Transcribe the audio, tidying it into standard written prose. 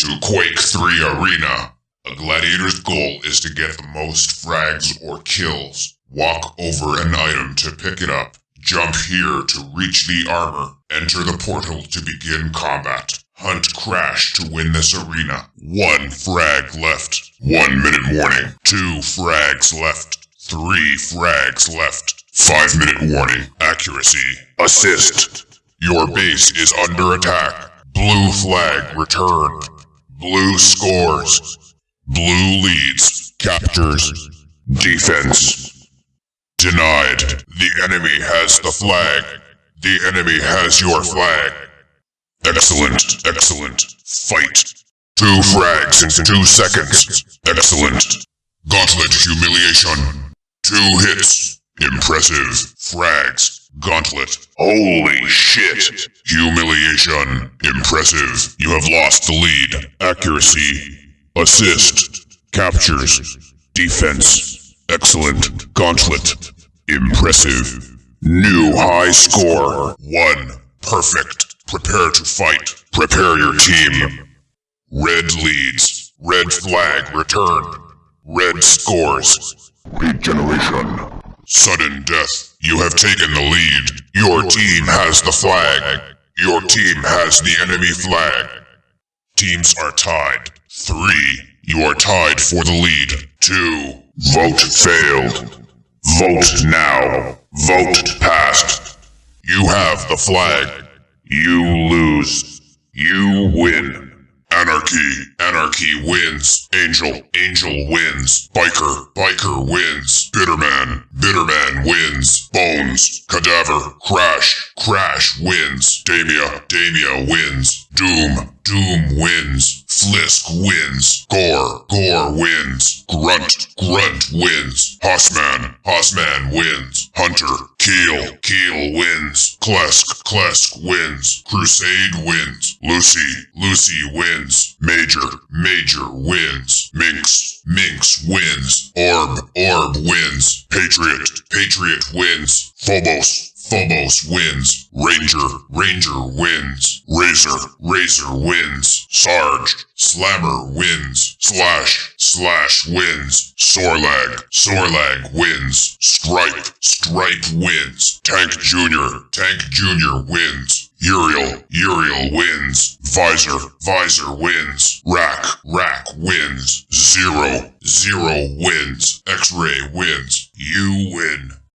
to Quake 3 Arena. A gladiator's goal is to get the most frags or kills. Walk over an item to pick it up. Jump here to reach the armor. Enter the portal to begin combat. Hunt Crash to win this arena. 1 frag left. 1 minute warning. 2 frags left. 3 frags left. 5 minute warning. Accuracy. Assist. Your base is under attack. Blue flag returned. Blue scores. Blue leads. Captures. Defense. Denied. The enemy has the flag. The enemy has your flag. Excellent. Excellent. Fight. 2 frags in 2 seconds. Excellent. Gauntlet humiliation. 2 hits. Impressive. Frags. Gauntlet. Holy shit. Humiliation. Impressive. You have lost the lead. Accuracy. Assist. Captures. Defense. Excellent. Gauntlet. Impressive. New high score. 1. Perfect. Prepare to fight. Prepare your team. Red leads. Red flag returned. Red scores. Regeneration. Sudden death. You have taken the lead. Your team has the flag. Your team has the enemy flag. Teams are tied. 3. You are tied for the lead. 2. Vote failed. Vote now. Vote passed. You have the flag. You lose. You win. Anarchy. Anarchy wins. Angel. Angel wins. Biker. Biker wins. Bitterman. Bitterman wins. Bones. Cadaver. Crash. Crash wins. Damia. Damia wins. Doom. Doom wins. Flisk wins. Gore. Gore wins. Grunt. Grunt wins. Hossman. Hossman wins. Hunter. Keel. Keel wins. Klesk. Klesk wins. Crusade wins. Lucy. Lucy wins. Major. Major wins. Minx. Minx wins. Orb. Orb wins. Patriot. Patriot wins. Phobos. Phobos wins. Ranger. Ranger wins. Razor. Razor wins. Sarge. Slammer wins. Slash. Slash wins. Sorlag. Sorlag wins. Stripe. Stripe wins. Tank Jr. Tank Jr. wins. Uriel. Uriel wins. Visor. Visor wins. Rack. Rack wins. Zero. Zero wins. X-Ray wins. You win.